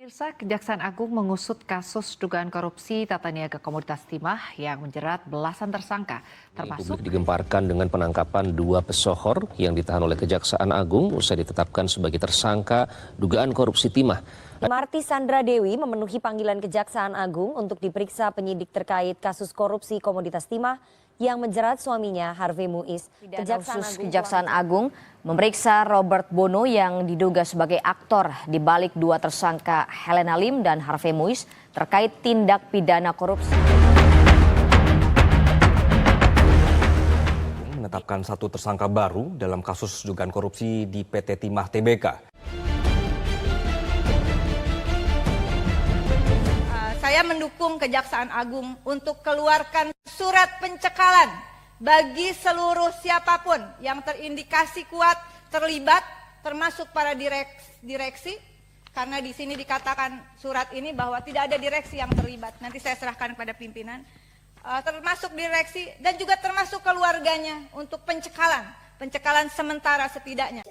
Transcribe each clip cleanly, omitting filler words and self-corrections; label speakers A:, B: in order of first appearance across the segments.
A: Pemirsa, Kejaksaan Agung mengusut kasus dugaan korupsi tata niaga komoditas timah yang menjerat belasan tersangka, termasuk
B: Publik digemparkan dengan penangkapan dua pesohor yang ditahan oleh Kejaksaan Agung usai ditetapkan sebagai tersangka dugaan korupsi timah.
C: Marty Sandra Dewi memenuhi panggilan Kejaksaan Agung untuk diperiksa penyidik terkait kasus korupsi komoditas timah yang menjerat suaminya Harvey Muiz. Kejaksaan Agung memeriksa Robert Bono yang diduga sebagai aktor di balik dua tersangka Helena Lim dan Harvey Muiz terkait tindak pidana korupsi.
D: Menetapkan satu tersangka baru dalam kasus dugaan korupsi di PT Timah Tbk.
E: Saya mendukung Kejaksaan Agung untuk keluarkan surat pencekalan bagi seluruh siapapun yang terindikasi kuat terlibat, termasuk para direksi, karena di sini dikatakan surat ini bahwa tidak ada direksi yang terlibat. Nanti saya serahkan kepada pimpinan, termasuk direksi dan juga termasuk keluarganya untuk pencekalan sementara setidaknya.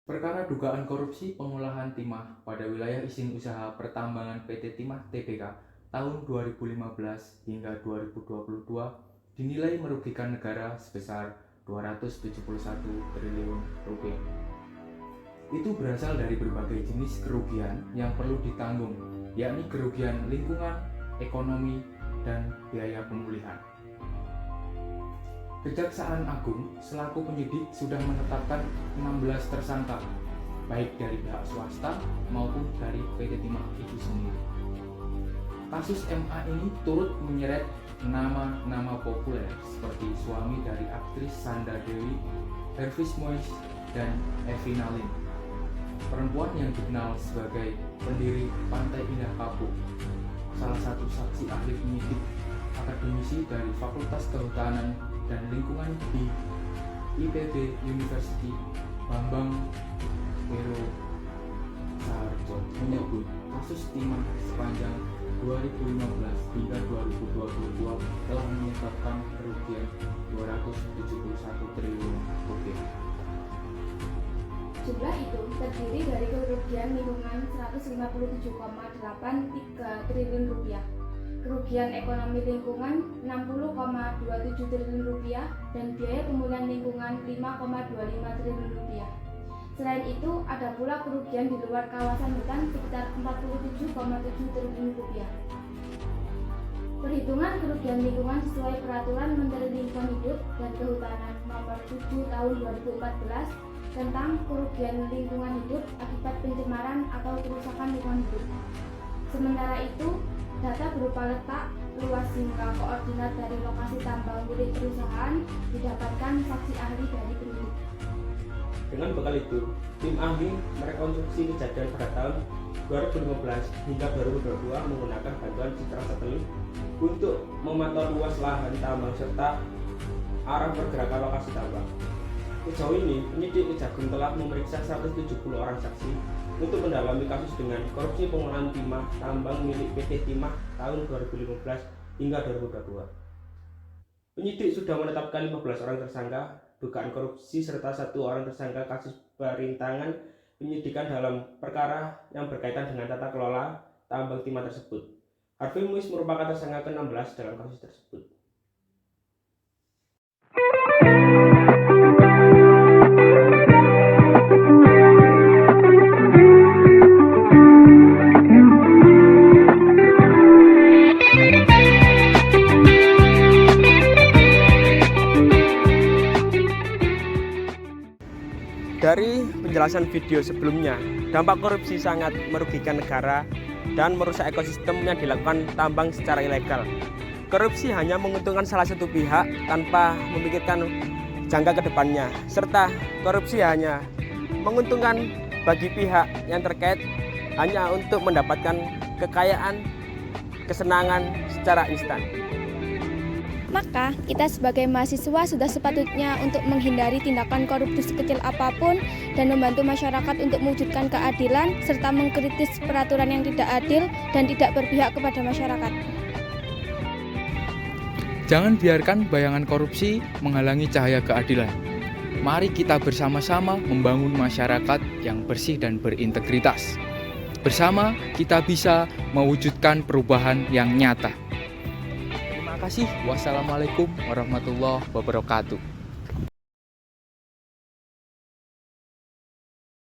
F: Perkara dugaan korupsi pengolahan timah pada wilayah izin usaha pertambangan PT Timah Tbk tahun 2015 hingga 2022 dinilai merugikan negara sebesar 271 triliun rupiah. Itu berasal dari berbagai jenis kerugian yang perlu ditanggung, yakni kerugian lingkungan, ekonomi, dan biaya pemulihan. Kejaksaan Agung selaku penyidik sudah menetapkan 16 tersangka, baik dari pihak swasta maupun dari PT Timah itu sendiri. Kasus MA ini turut menyeret nama-nama populer seperti suami dari aktris Sandra Dewi, Harvey Muiz, dan Evina Lim. Perempuan yang dikenal sebagai pendiri Pantai Indah Kapuk, salah satu saksi ahli penyidik akademisi dari Fakultas Kehutanan dan Lingkungan di IPB University, Bambang Hero Saharjo, menyebut kasus timah sepanjang 2015 hingga 2022 telah menyebabkan kerugian 271 triliun rupiah.
G: Jumlah itu terdiri dari kerugian lingkungan 157,83 triliun rupiah, kerugian ekonomi lingkungan 60,27 triliun rupiah, dan biaya pemulihan lingkungan 5,25 triliun rupiah. Selain itu, ada pula kerugian di luar kawasan hutan sekitar 47,7 triliun rupiah. Perhitungan kerugian lingkungan sesuai Peraturan Menteri Lingkungan Hidup dan Kehutanan Nomor 7 Tahun 2014 tentang kerugian lingkungan hidup akibat pencemaran atau kerusakan lingkungan hidup. Sementara itu, data berupa letak, luas hingga koordinat dari lokasi tambang milik perusahaan didapatkan saksi ahli dari penyidik.
H: Dengan bekal itu, tim ahli merekonstruksi kejadian pada tahun 2015 hingga 2022 menggunakan bantuan citra satelit untuk memantau luas lahan tambang serta arah pergerakan lokasi tambang. Sejauh ini, penyidik Kejagung telah memeriksa 170 orang saksi untuk mendalami kasus dengan korupsi pengolahan timah tambang milik PT Timah tahun 2015 hingga 2022. Penyidik sudah menetapkan 15 orang tersangka dugaan korupsi serta 1 orang tersangka kasus perintangan penyidikan dalam perkara yang berkaitan dengan tata kelola tambang timah tersebut. Harvey Muiz merupakan tersangka ke-16 dalam kasus tersebut. Dari penjelasan video sebelumnya, dampak korupsi sangat merugikan negara dan merusak ekosistem yang dilakukan tambang secara ilegal. Korupsi hanya menguntungkan salah satu pihak tanpa memikirkan jangka ke depannya, serta korupsi hanya menguntungkan bagi pihak yang terkait hanya untuk mendapatkan kekayaan, kesenangan secara instan.
G: Maka, kita sebagai mahasiswa sudah sepatutnya untuk menghindari tindakan korupsi sekecil apapun dan membantu masyarakat untuk mewujudkan keadilan serta mengkritis peraturan yang tidak adil dan tidak berpihak kepada masyarakat.
F: Jangan biarkan bayangan korupsi menghalangi cahaya keadilan. Mari kita bersama-sama membangun masyarakat yang bersih dan berintegritas. Bersama kita bisa mewujudkan perubahan yang nyata. Terima kasih. Wassalamualaikum warahmatullahi wabarakatuh.